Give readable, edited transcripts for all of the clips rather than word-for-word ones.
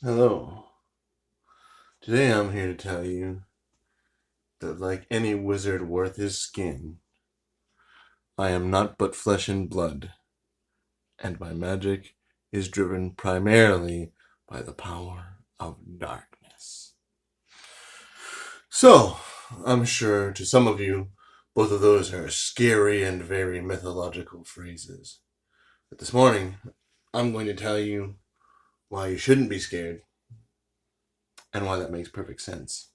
Hello. Today I'm here to tell you that, like any wizard worth his skin, I am not but flesh and blood, and my magic is driven primarily by the power of darkness. So, I'm sure to some of you, both of those are scary and very mythological phrases. But this morning, I'm going to tell you why you shouldn't be scared and why that makes perfect sense.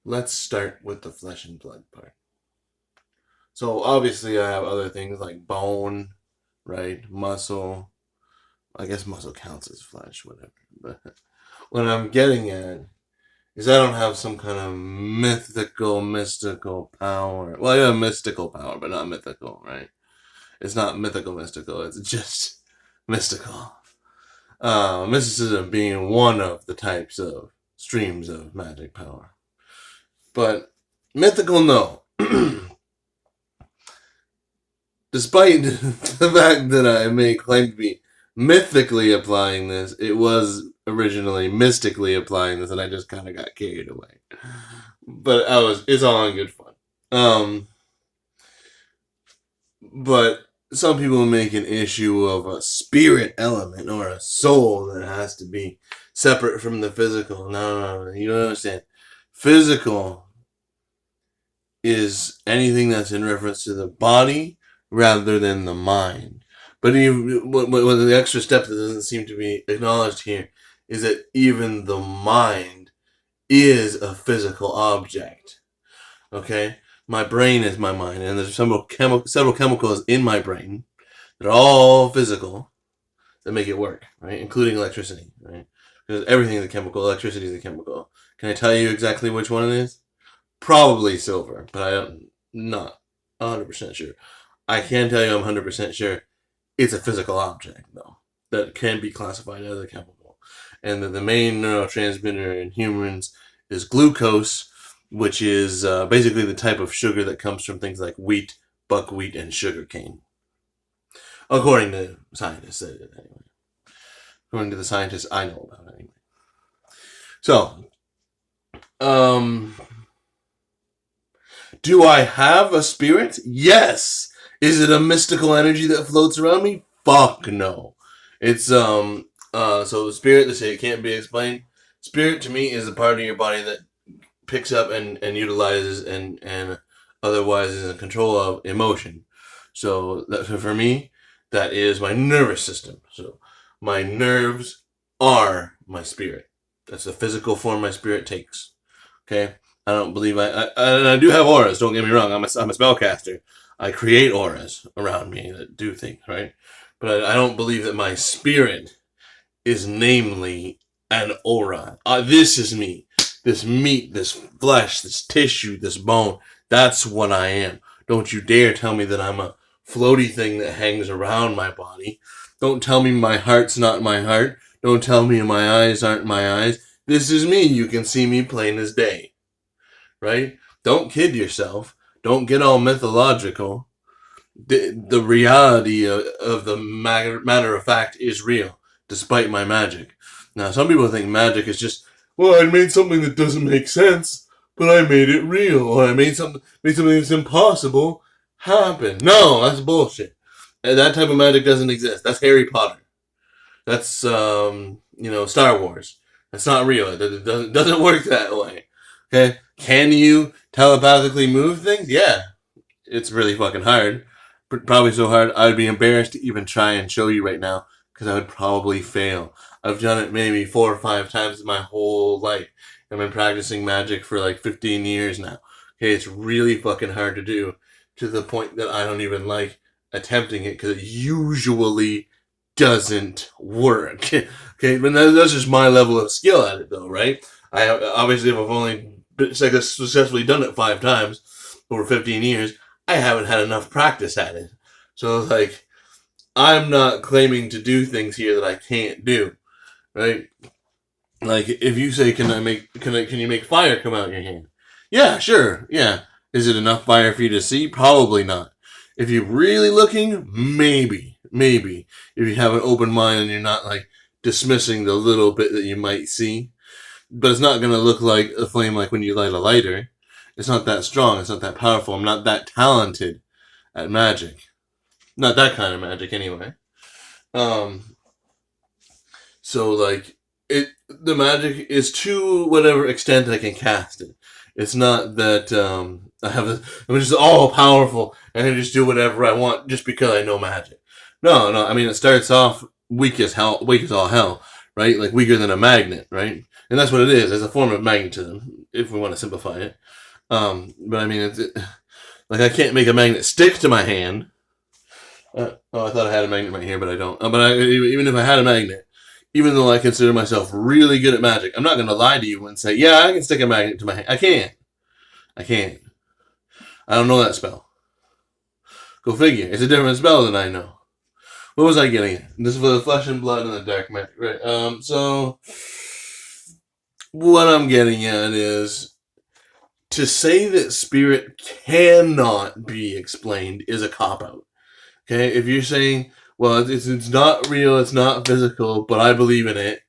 Let's start with the flesh and blood part. So obviously I have other things like bone, right? Muscle. I guess muscle counts as flesh, whatever. But what I'm getting at is I don't have some kind of mystical power. Well, I have mystical power, but not mythical, right? It's not mystical. It's just mystical. Mysticism being one of the types of streams of magic power. But mythical, no. Despite the fact that I may claim to be mythically applying this, it was originally mystically applying this, and I just kind of got carried away. But it's all in good fun. But some people make an issue of a spirit element or a soul that has to be separate from the physical. No, you don't understand. Physical is anything that's in reference to the body rather than the mind. But what the extra step that doesn't seem to be acknowledged here is that even the mind is a physical object. Okay? My brain is my mind, and there's several chemicals in my brain that are all physical that make it work, right? Including electricity, right? Because everything is a chemical, electricity is a chemical. Can I tell you exactly which one it is? Probably silver, but I'm not 100% sure. I can tell you I'm 100% sure it's a physical object, though, that can be classified as a chemical. And that the main neurotransmitter in humans is glucose, which is basically the type of sugar that comes from things like wheat, buckwheat, and sugarcane. According to scientists, anyway. According to the scientists I know about, anyway. So, um, do I have a spirit? Yes. Is it a mystical energy that floats around me? Fuck no. It's so spirit, they say it can't be explained. Spirit to me is a part of your body that picks up and utilizes and otherwise is in control of emotion. So that for me, that is my nervous system. So my nerves are my spirit. That's the physical form my spirit takes. Okay, I don't believe I do have auras. Don't get me wrong. I'm a spellcaster. I create auras around me that do things, right? But I don't believe that my spirit is namely an aura. This is me. This meat, this flesh, this tissue, this bone. That's what I am. Don't you dare tell me that I'm a floaty thing that hangs around my body. Don't tell me my heart's not my heart. Don't tell me my eyes aren't my eyes. This is me. You can see me plain as day. Right? Don't kid yourself. Don't get all mythological. The reality of the matter of fact is real, despite my magic. Now, some people think magic is just, well, I made something that doesn't make sense, but I made it real, or I made something that's impossible happen. No, that's bullshit. That type of magic doesn't exist. That's Harry Potter. That's Star Wars. That's not real. It doesn't work that way. Okay, can you telepathically move things? Yeah, it's really fucking hard. Probably so hard I'd be embarrassed to even try and show you right now because I would probably fail. I've done it maybe 4 or 5 times in my whole life. I've been practicing magic for like 15 years now. Okay, it's really fucking hard to do to the point that I don't even like attempting it because it usually doesn't work. Okay, but that's just my level of skill at it, though, right? I obviously, if I've only successfully done it 5 times over 15 years, I haven't had enough practice at it. So like, I'm not claiming to do things here that I can't do, right? Like, if you say, can you make fire come out of your hand? Yeah, sure, yeah. Is it enough fire for you to see? Probably not. If you're really looking, maybe. If you have an open mind and you're not like dismissing the little bit that you might see. But it's not going to look like a flame like when you light a lighter. It's not that strong. It's not that powerful. I'm not that talented at magic. Not that kind of magic, anyway. So like the magic is to whatever extent I can cast it. It's not that I'm just all powerful and I just do whatever I want just because I know magic. No. I mean, it starts off weak as all hell, right? Like weaker than a magnet, right? And that's what it is. It's a form of magnetism, if we want to simplify it. But I mean, like I can't make a magnet stick to my hand. I thought I had a magnet right here, but I don't. Even if I had a magnet, even though I consider myself really good at magic, I'm not going to lie to you and say, yeah, I can stick a magnet to my hand. I can't. I don't know that spell. Go figure. It's a different spell than I know. What was I getting at? This is for the flesh and blood and the dark magic, right? So what I'm getting at is to say that spirit cannot be explained is a cop-out. Okay? If you're saying, well, it's not real, it's not physical, but I believe in it,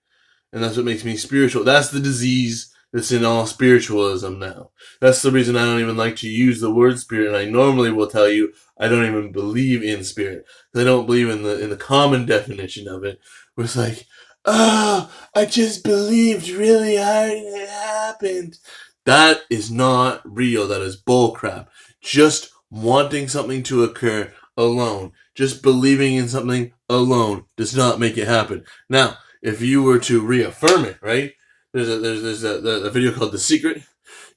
and that's what makes me spiritual. That's the disease that's in all spiritualism now. That's the reason I don't even like to use the word spirit, and I normally will tell you I don't even believe in spirit. I don't believe in the common definition of it, where it's like, oh, I just believed really hard and it happened. That is not real. That is bullcrap. Just wanting something to occur alone, just believing in something alone does not make it happen. Now, if you were to reaffirm it, right? There's a video called The Secret.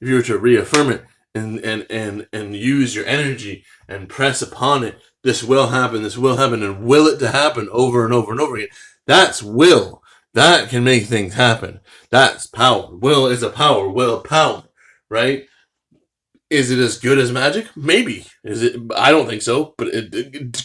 If you were to reaffirm it and use your energy and press upon it, this will happen, and will it to happen over and over and over again. That's will. That can make things happen. That's power. Will is a power. Willpower, right? Is it as good as magic? Maybe. Is it? I don't think so. But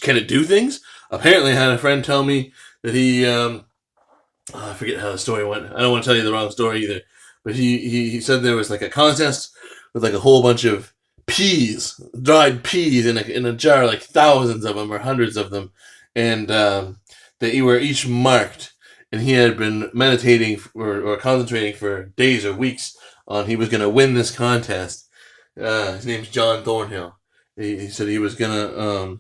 can it do things? Apparently, I had a friend tell me that he. I forget how the story went. I don't want to tell you the wrong story either. But he said there was like a contest with like a whole bunch of peas, dried peas in a jar, like thousands of them or hundreds of them, and they were each marked. And he had been meditating or concentrating for days or weeks on he was going to win this contest. His name's John Thornhill. He said he was gonna.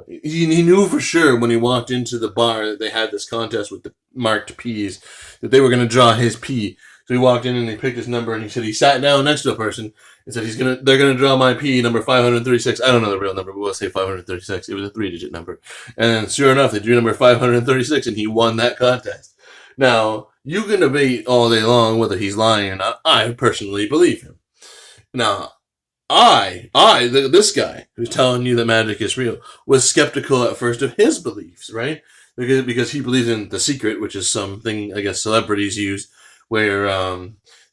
He knew for sure when he walked into the bar that they had this contest with the marked peas that they were gonna draw his pea. So he walked in and he picked his number and he said he sat down next to a person and said they're gonna draw my pea number 536. I don't know the real number, but we'll say 536. It was a 3-digit number. And then sure enough, they drew number 536 and he won that contest. Now, you can debate all day long whether he's lying or not. I personally believe him. Now, this guy who's telling you that magic is real was skeptical at first of his beliefs, right? Because he believes in The Secret, which is something I guess celebrities use where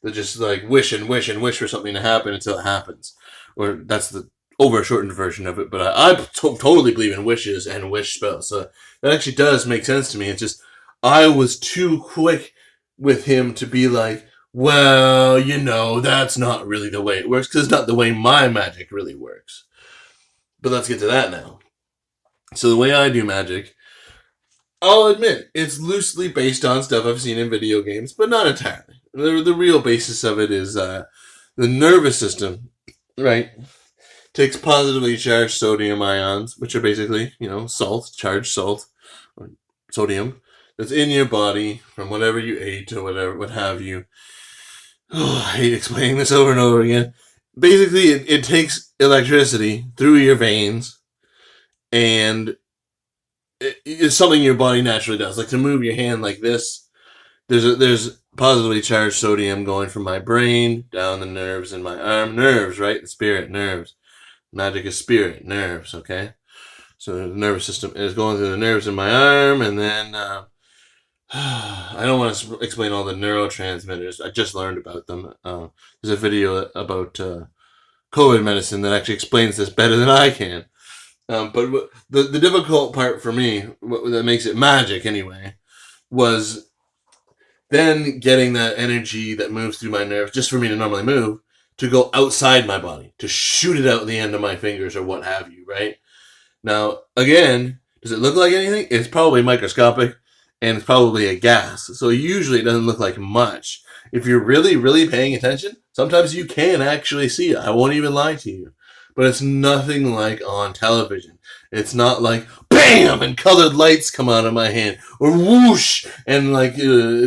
they just like wish and wish and wish for something to happen until it happens. Or that's the over-shortened version of it. But I totally believe in wishes and wish spells. So that actually does make sense to me. It's just I was too quick with him to be like, well, that's not really the way it works, because it's not the way my magic really works. But let's get to that now. So the way I do magic, I'll admit, it's loosely based on stuff I've seen in video games, but not entirely. The real basis of it is the nervous system, right? Takes positively charged sodium ions, which are basically, charged salt, or sodium, that's in your body from whatever you ate or whatever, what have you. Oh, I hate explaining this over and over again. Basically, it takes electricity through your veins, and it's something your body naturally does. Like to move your hand like this, there's positively charged sodium going from my brain down the nerves in my arm. Nerves, right? The spirit, nerves. Magic is spirit, nerves, okay? So the nervous system is going through the nerves in my arm, and then I don't want to explain all the neurotransmitters. I just learned about them. There's a video about COVID medicine that actually explains this better than I can. But the difficult part for me, that makes it magic anyway, was then getting that energy that moves through my nerves, just for me to normally move, to go outside my body, to shoot it out the end of my fingers or what have you, right? Now, again, does it look like anything? It's probably microscopic, and it's probably a gas. So usually it doesn't look like much. If you're really, really paying attention, sometimes you can actually see it. I won't even lie to you. But it's nothing like on television. It's not like BAM! And colored lights come out of my hand. Or whoosh! And like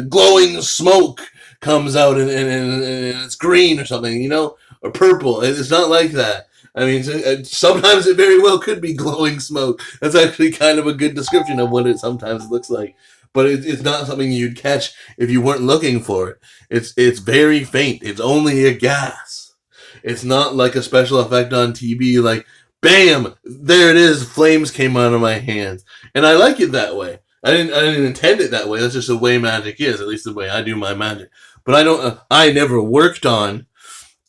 glowing smoke comes out and it's green or something, you know? Or purple. It's not like that. I mean, sometimes it very well could be glowing smoke. That's actually kind of a good description of what it sometimes looks like. But it's not something you'd catch if you weren't looking for it. It's very faint. It's only a gas. It's not like a special effect on TV like, BAM! There it is. Flames came out of my hands. And I like it that way. I didn't intend it that way. That's just the way magic is, at least the way I do my magic. But I never worked on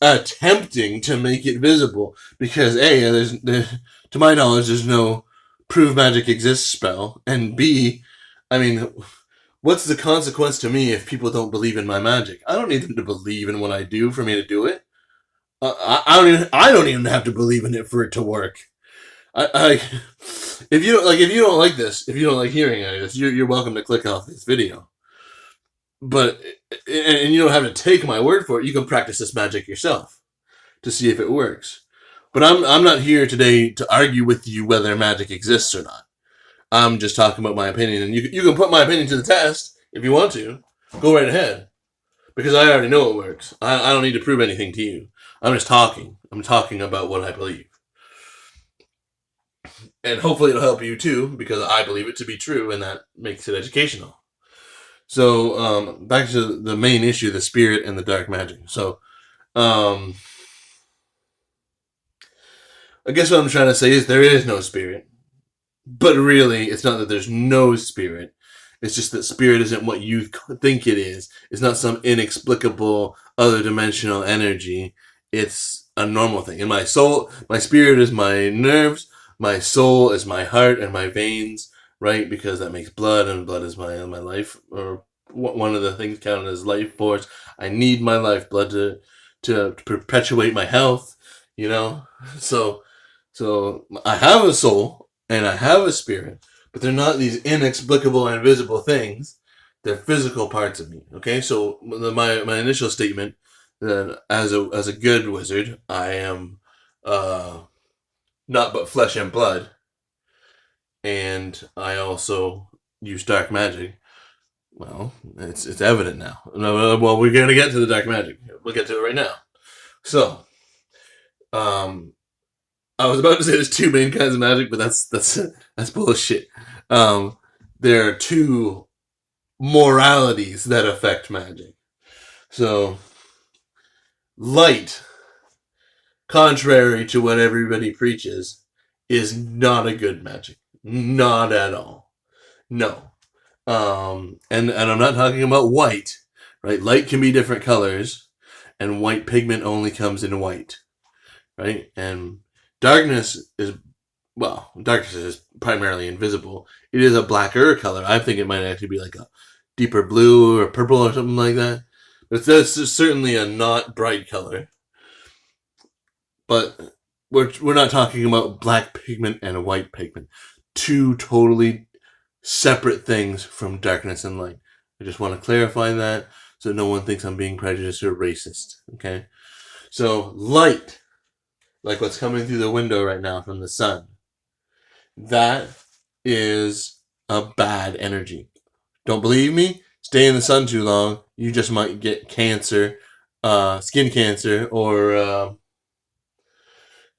attempting to make it visible because to my knowledge, there's no prove magic exists spell, and B, I mean, what's the consequence to me if people don't believe in my magic? I don't need them to believe in what I do for me to do it. I don't even have to believe in it for it to work. If you don't like this, if you don't like hearing any of this, you're welcome to click off this video. But and you don't have to take my word for it. You can practice this magic yourself to see if it works. But I'm not here today to argue with you whether magic exists or not. I'm just talking about my opinion, and you can put my opinion to the test if you want to. Go right ahead, because I already know it works. I don't need to prove anything to you. I'm just talking. I'm talking about what I believe, and hopefully it'll help you too, because I believe it to be true, and that makes it educational. So, back to the main issue, the spirit and the dark magic. So, I guess what I'm trying to say is there is no spirit. But really, it's not that there's no spirit. It's just that spirit isn't what you think it is. It's not some inexplicable other dimensional energy. It's a normal thing. And my spirit is my nerves. My soul is my heart and my veins. Right, because that makes blood, and blood is my life, or one of the things counted as life force. I need my lifeblood to perpetuate my health, you know. So I have a soul and I have a spirit, but they're not these inexplicable, invisible things. They're physical parts of me. Okay, so my initial statement that as a good wizard, I am not but flesh and blood. And I also use dark magic. Well, it's evident now. Well, we're gonna get to the dark magic. We'll get to it right now. So, I was about to say there's two main kinds of magic, but that's bullshit. There are two moralities that affect magic. So, light, contrary to what everybody preaches, is not a good magic. Not at all. No. And I'm not talking about white, right? Light can be different colors, and white pigment only comes in white, right? And darkness is primarily invisible. It is a blacker color. I think it might actually be like a deeper blue or purple or something like that. But that's certainly a not bright color. But we're not talking about black pigment and white pigment. Two totally separate things from darkness and light. I just want to clarify that so no one thinks I'm being prejudiced or racist. Okay? So light, like what's coming through the window right now from the sun, that is a bad energy. Don't believe me? Stay in the sun too long. You just might get cancer, skin cancer, or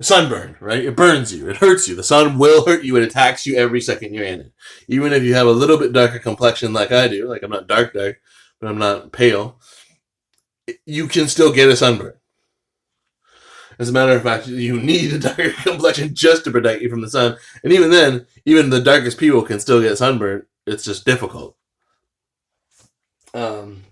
sunburn, right? It burns you. It hurts you. The sun will hurt you. It attacks you every second you're in it. Even if you have a little bit darker complexion like I do, like I'm not dark, but I'm not pale, you can still get a sunburn. As a matter of fact, you need a darker complexion just to protect you from the sun. And even then, even the darkest people can still get sunburn. It's just difficult. And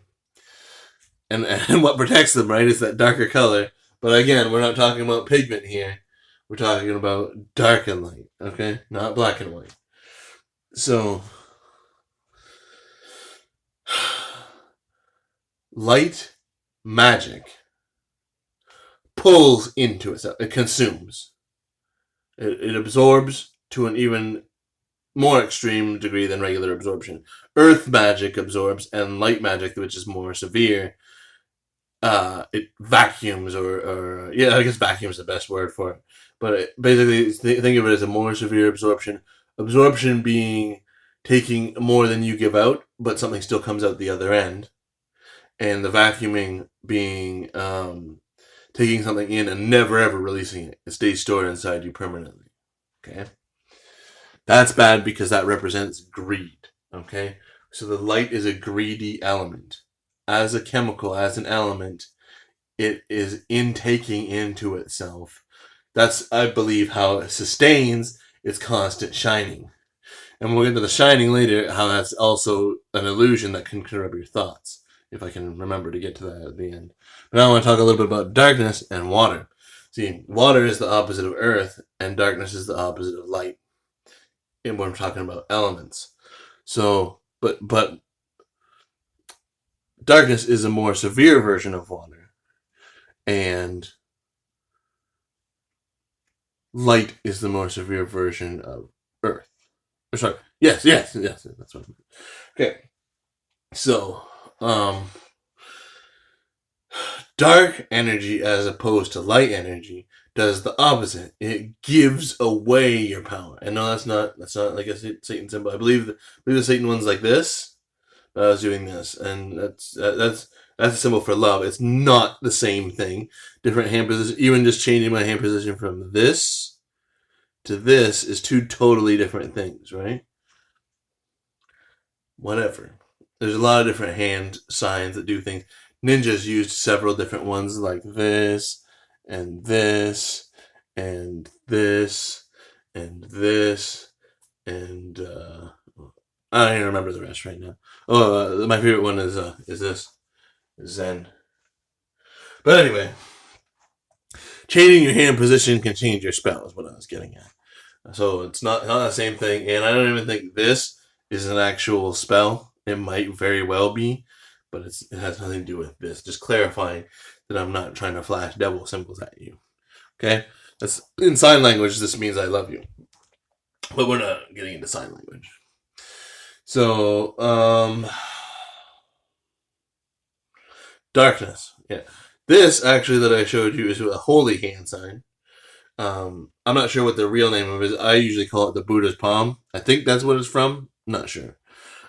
what protects them, right, is that darker color. But again, we're not talking about pigment here. We're talking about dark and light, okay? Not black and white. So, light magic pulls into itself. It consumes. It absorbs to an even more extreme degree than regular absorption. Earth magic absorbs, and light magic, which is more severe, it vacuums or yeah, I guess vacuum is the best word for it. But basically, think of it as a more severe absorption. Absorption being taking more than you give out, but something still comes out the other end. And the vacuuming being taking something in and never ever releasing it. It stays stored inside you permanently. Okay? That's bad because that represents greed. Okay? So the light is a greedy element. As a chemical, as an element, it is intaking into itself. That's, I believe, how it sustains its constant shining. And we'll get to the shining later, how that's also an illusion that can corrupt your thoughts, if I can remember to get to that at the end. But now I want to talk a little bit about darkness and water. See, water is the opposite of earth, and darkness is the opposite of light. And when we're talking about elements. So, but darkness is a more severe version of water. And light is the more severe version of earth. Or sorry. Yes, that's what I meant. Okay. So, dark energy as opposed to light energy does the opposite. It gives away your power. And no, that's not like a Satan symbol. I believe the Satan one's like this. But I was doing this, and that's a symbol for love. It's not the same thing. Different hand position. Even just changing my hand position from this to this is two totally different things, right? Whatever. There's a lot of different hand signs that do things. Ninjas used several different ones like this, and this, and this, and this, and I don't even remember the rest right now. Oh, my favorite one is this, Zen. But anyway, changing your hand position can change your spell, is what I was getting at. So it's not the same thing, and I don't even think this is an actual spell. It might very well be, but it has nothing to do with this. Just clarifying that I'm not trying to flash devil symbols at you. Okay? That's in sign language. This means I love you, but we're not getting into sign language. So, darkness. Yeah. This, actually, that I showed you is a holy hand sign. I'm not sure what the real name of it is. I usually call it the Buddha's palm. I think that's what it's from. Not sure.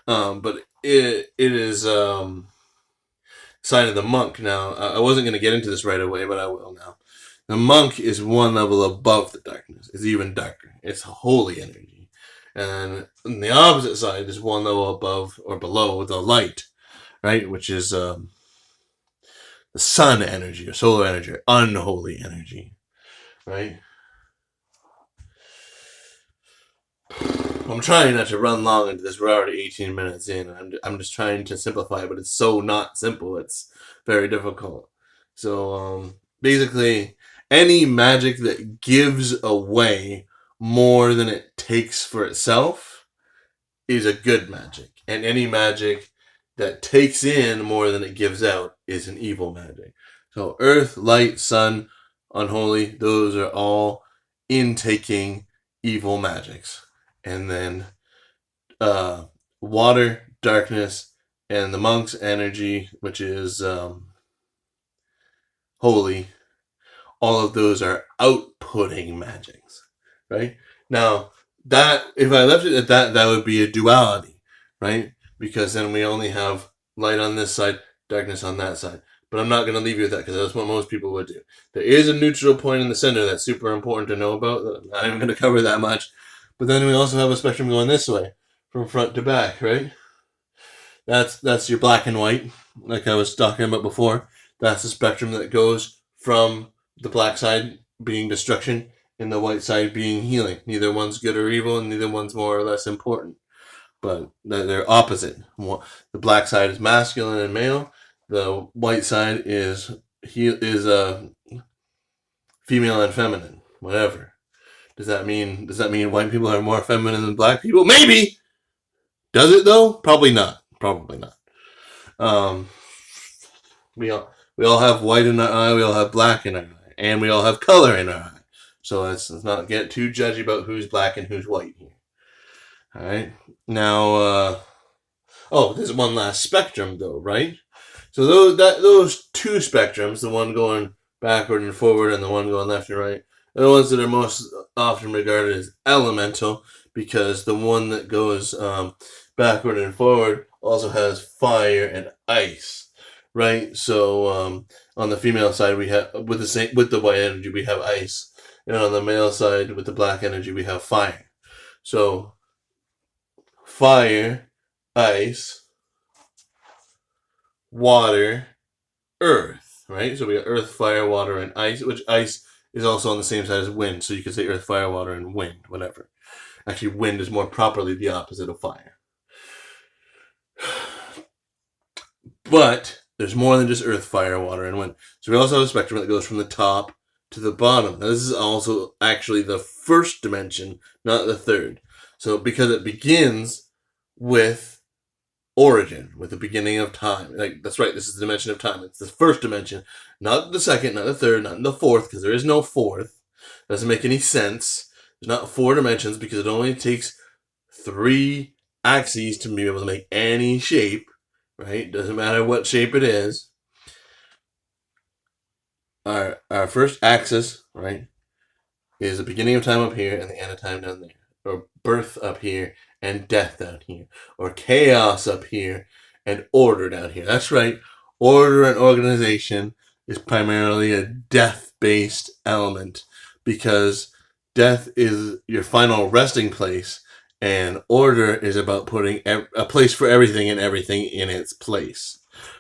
But it is sign of the monk. Now, I wasn't going to get into this right away, but I will now. The monk is one level above the darkness. It's even darker. It's holy energy. And on the opposite side is one level above or below the light, right? Which is the sun energy or solar energy, or unholy energy, right? I'm trying not to run long into this. We're already 18 minutes in. I'm just trying to simplify it, but it's so not simple. It's very difficult. So basically, any magic that gives away more than it takes for itself is a good magic. And any magic that takes in more than it gives out is an evil magic. So earth, light, sun, unholy, those are all intaking evil magics. And then water, darkness, and the monk's energy, which is holy, all of those are outputting magics. Right? Now, that if I left it at that would be a duality, right? Because then we only have light on this side, darkness on that side. But I'm not going to leave you with that because that's what most people would do. There is a neutral point in the center that's super important to know about. I'm not even going to cover that much. But then we also have a spectrum going this way, from front to back, right? That's your black and white, like I was talking about before. That's the spectrum that goes from the black side being destruction and the white side being healing. Neither one's good or evil, and neither one's more or less important. But they're opposite. The black side is masculine and male. The white side is female and feminine. Whatever. Does that mean white people are more feminine than black people? Maybe. Does it though? Probably not. We all have white in our eye. We all have black in our eye. and we all have color in our eye. So let's not get too judgy about who's black and who's white here. All right. Now, there's one last spectrum though, right? So those two spectrums, the one going backward and forward and the one going left and right, are the ones that are most often regarded as elemental, because the one that goes backward and forward also has fire and ice, right? So on the female side, we have with the white energy we have ice, and on the male side with the black energy we have fire. So fire, ice, water, earth, right? So we got earth, fire, water, and ice, which ice is also on the same side as wind. So you could say earth, fire, water, and wind, whatever. Actually, wind is more properly the opposite of fire. But there's more than just earth, fire, water, and wind. So we also have a spectrum that goes from the top to the bottom. Now, this is also actually the first dimension, not the third. So because it begins with origin, with the beginning of time. Like, that's right, this is the dimension of time. It's the first dimension, not the second, not the third, not the fourth, because there is no fourth. It doesn't make any sense. There's not 4 dimensions because it only takes 3 axes to be able to make any shape, right? Doesn't matter what shape it is. Our first axis, right, is the beginning of time up here and the end of time down there. Or birth up here and death down here. Or chaos up here and order down here. That's right. Order and organization is primarily a death-based element, because death is your final resting place, and order is about putting a place for everything and everything in its place.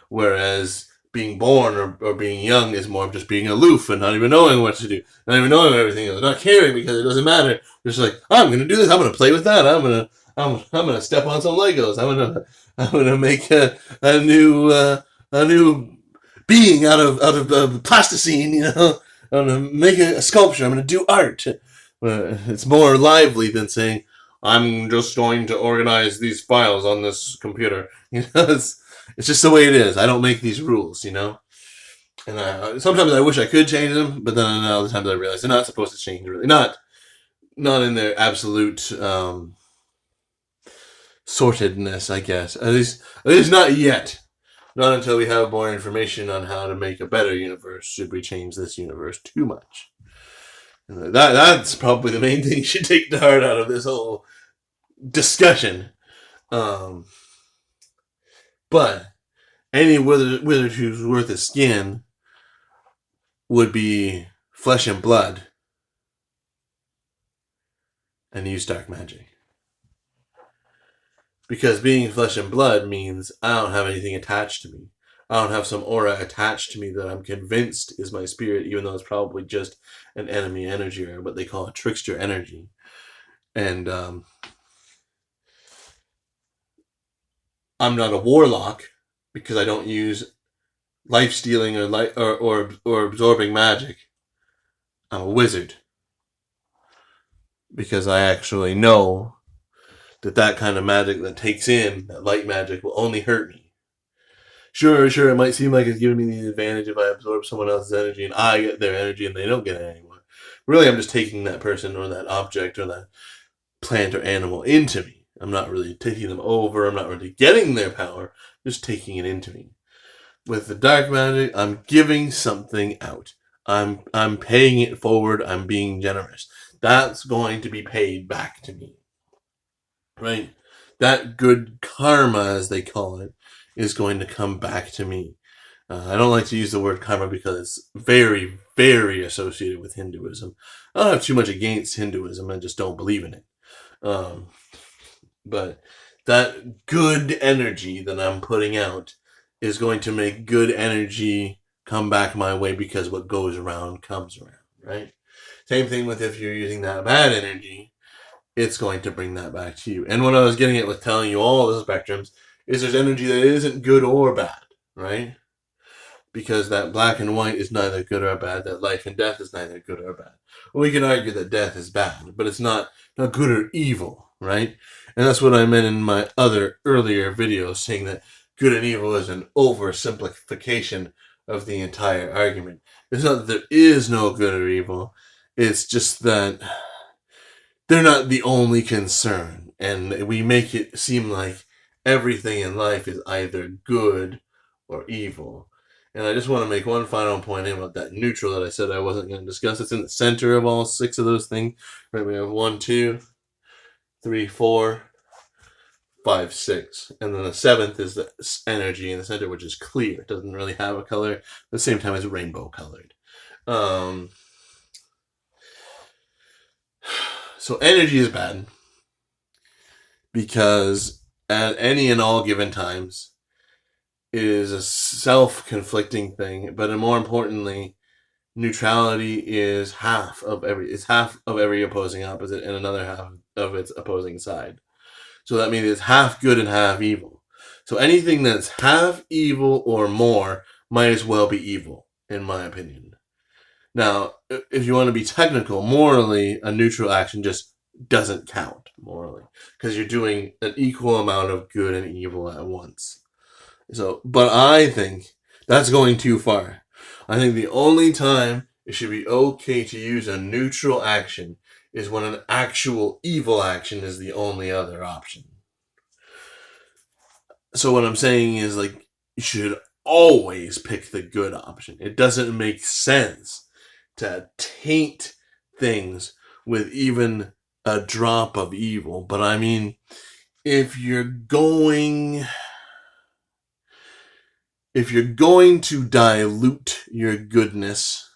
Whereas being born or being young is more of just being aloof and not even knowing what to do, not even knowing everything else, not caring because it doesn't matter. Just like, I'm going to do this. I'm going to play with that. I'm going to step on some Legos. I'm going to make a new being out of plasticine. You know, I'm going to make a sculpture. I'm going to do art. It's more lively than saying, I'm just going to organize these files on this computer. You know, it's just the way it is. I don't make these rules, you know? And sometimes I wish I could change them, but then other times I realize they're not supposed to change, really. Not in their absolute sortedness, I guess. At least not yet. Not until we have more information on how to make a better universe, should we change this universe too much. And that's probably the main thing you should take to heart out of this whole discussion. But any wizard who's worth his skin would be flesh and blood and use dark magic. Because being flesh and blood means I don't have anything attached to me. I don't have some aura attached to me that I'm convinced is my spirit, even though it's probably just an enemy energy, or what they call a trickster energy. And I'm not a warlock because I don't use life stealing or absorbing magic. I'm a wizard because I actually know that kind of magic that takes in that light magic will only hurt me. Sure, it might seem like it's giving me the advantage if I absorb someone else's energy and I get their energy and they don't get it anymore. Really, I'm just taking that person or that object or that plant or animal into me. I'm not really taking them over. I'm not really getting their power. Just taking it into me. With the dark magic, I'm giving something out. I'm paying it forward. I'm being generous. That's going to be paid back to me. Right? That good karma, as they call it, is going to come back to me. I don't like to use the word karma because it's very, very associated with Hinduism. I don't have too much against Hinduism. I just don't believe in it. But that good energy that I'm putting out is going to make good energy come back my way, because what goes around comes around, right? Same thing with if you're using that bad energy, it's going to bring that back to you. And what I was getting at with telling you all the spectrums is there's energy that isn't good or bad, right? Because that black and white is neither good or bad. That life and death is neither good or bad. Well, we can argue that death is bad, but it's not good or evil, right? And that's what I meant in my other earlier videos, saying that good and evil is an oversimplification of the entire argument. It's not that there is no good or evil. It's just that they're not the only concern. And we make it seem like everything in life is either good or evil. And I just want to make one final point about that neutral that I said I wasn't going to discuss. It's in the center of all 6 of those things. Right, we have 1, 2, 3, 4, 5, 6. And then the 7th is the energy in the center, which is clear. It doesn't really have a color. At the same time, it's rainbow colored. So energy is bad because at any and all given times, it is a self-conflicting thing, but more importantly, neutrality is half of every opposing opposite and another half of its opposing side. So that means it's half good and half evil. So anything that's half evil or more might as well be evil, in my opinion. Now, if you want to be technical, morally, a neutral action just doesn't count morally because you're doing an equal amount of good and evil at once. So, but I think that's going too far. I think the only time it should be okay to use a neutral action is when an actual evil action is the only other option. So what I'm saying is, like, you should always pick the good option. It doesn't make sense to taint things with even a drop of evil. But I mean, if you're going to dilute your goodness,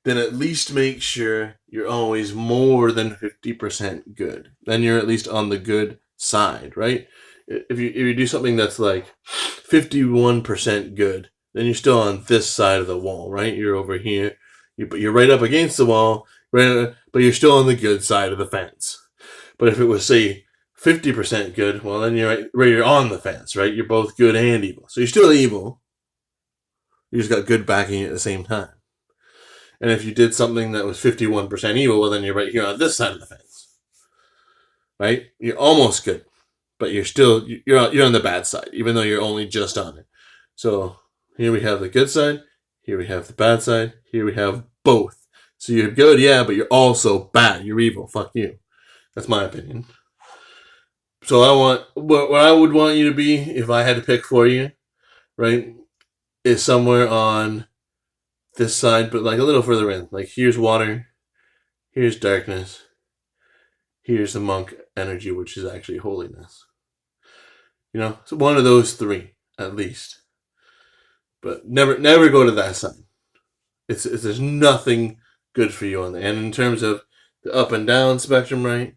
then at least make sure you're always more than 50% good. Then you're at least on the good side, right? If you do something that's like 51% good, then you're still on this side of the wall, right? You're over here, you're right up against the wall, right? But you're still on the good side of the fence. But if it was, say, 50% good, well, then you're on the fence, right? You're both good and evil. So you're still evil. You just got good backing at the same time. And if you did something that was 51% evil, well, then you're right here on this side of the fence, right? You're almost good, but you're on the bad side, even though you're only just on it. So here we have the good side. Here we have the bad side. Here we have both. So you're good, yeah, but you're also bad. You're evil. Fuck you. That's my opinion. So what I would want you to be, if I had to pick for you, right, is somewhere on this side, but like a little further in. Like, here's water, here's darkness, here's the monk energy, which is actually holiness. You know, so one of those 3 at least. But never go to that side. There's nothing good for you on there. And in terms of the up and down spectrum, right,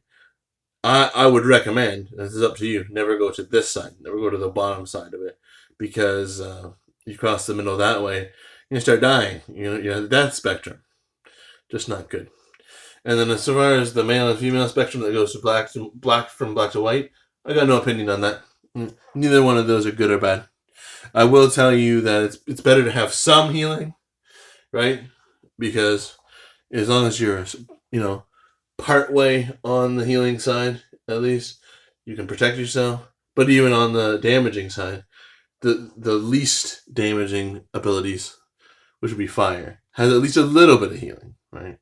I would recommend, this is up to you, never go to this side. Never go to the bottom side of it. Because you cross the middle that way, you start dying. You know, the death spectrum. Just not good. And then as far as the male and female spectrum that goes to black from black to white, I got no opinion on that. Neither one of those are good or bad. I will tell you that it's better to have some healing, right? Because as long as you're, part way on the healing side, at least, you can protect yourself. But even on the damaging side, the least damaging abilities, which would be fire, has at least a little bit of healing, right?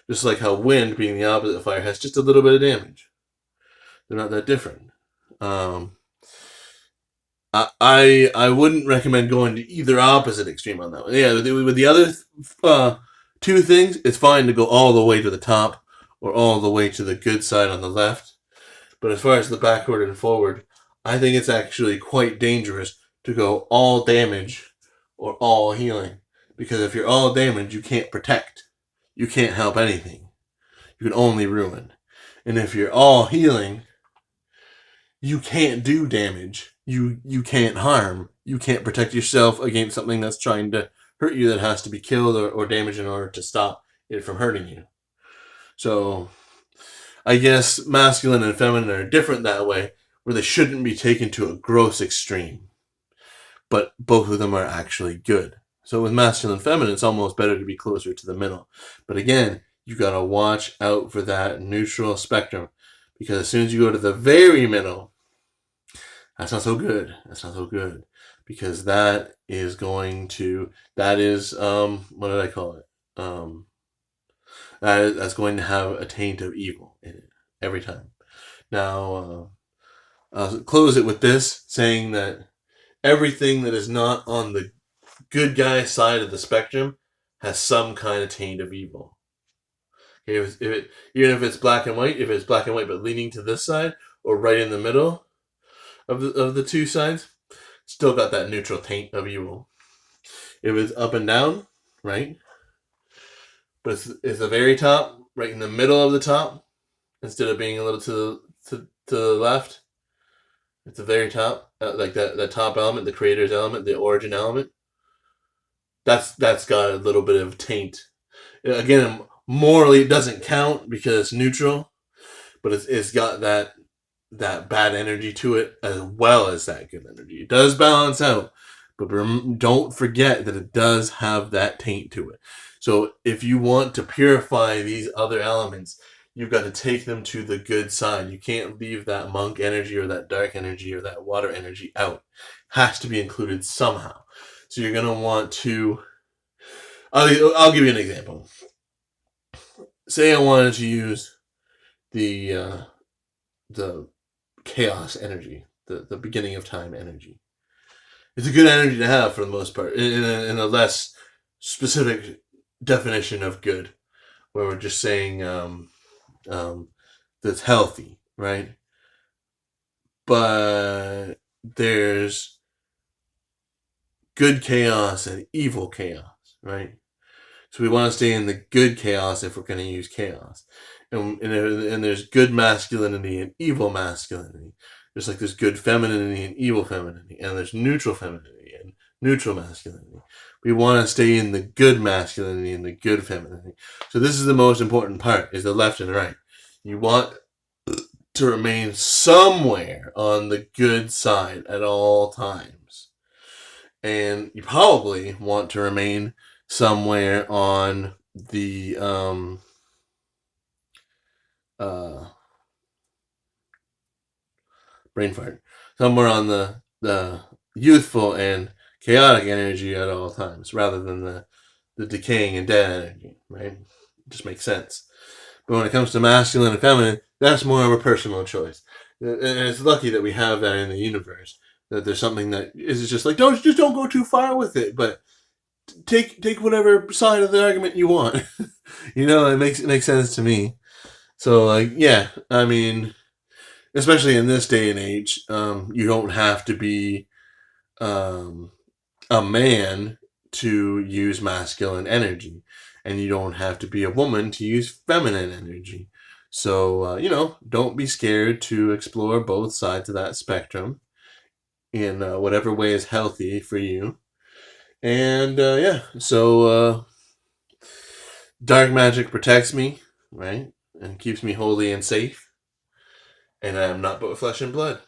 Just like how wind, being the opposite of fire, has just a little bit of damage. They're not that different. I wouldn't recommend going to either opposite extreme on that one. Yeah, with the other 2 things, it's fine to go all the way to the top or all the way to the good side on the left. But as far as the backward and forward, I think it's actually quite dangerous to go all damage or all healing. Because if you're all damage, you can't protect. You can't help anything. You can only ruin. And if you're all healing, you can't do damage. You can't harm. You can't protect yourself against something that's trying to hurt you that has to be killed or damaged in order to stop it from hurting you. So I guess masculine and feminine are different that way, where they shouldn't be taken to a gross extreme. But both of them are actually good. So with masculine and feminine, it's almost better to be closer to the middle. But again, you gotta watch out for that neutral spectrum. Because as soon as you go to the very middle, that's not so good. That's not so good. because that is going to, what did I call it? That's going to have a taint of evil in it every time. Now, I'll close it with this, saying that everything that is not on the good guy side of the spectrum has some kind of taint of evil. Okay, even if it's black and white, if it's black and white but leaning to this side or right in the middle of the two sides, still got that neutral taint of evil. If it's up and down, right? But it's the very top, right in the middle of the top, instead of being a little to the left. It's the very top, like that top element, the creator's element, the origin element. That's got a little bit of taint. Again, morally, it doesn't count because it's neutral, but it's got that bad energy to it as well as that good energy. It does balance out, but don't forget that it does have that taint to it. So if you want to purify these other elements, you've got to take them to the good side. You can't leave that monk energy or that dark energy or that water energy out. It has to be included somehow. So you're going to want to... I'll give you an example. Say I wanted to use the chaos energy, the beginning of time energy. It's a good energy to have for the most part, in a less specific definition of good, where we're just saying that's healthy, right? But there's good chaos and evil chaos, right? So we want to stay in the good chaos if we're going to use chaos. And there's good masculinity and evil masculinity. Just like there's good femininity and evil femininity. And there's neutral femininity and neutral masculinity. We want to stay in the good masculinity and the good femininity. So this is the most important part, is the left and right. You want to remain somewhere on the good side at all times. And you probably want to remain somewhere on the brain fart. Somewhere on the youthful and chaotic energy at all times, rather than the decaying and dead energy, right? It just makes sense. But when it comes to masculine and feminine, that's more of a personal choice. And it's lucky that we have that in the universe. That there's something that is just like, don't go too far with it, but take whatever side of the argument you want. It makes sense to me. So, like, yeah, I mean, especially in this day and age, you don't have to be a man to use masculine energy, and you don't have to be a woman to use feminine energy. So, don't be scared to explore both sides of that spectrum in whatever way is healthy for you. And so dark magic protects me, right? And keeps me holy and safe. And I am not but flesh and blood.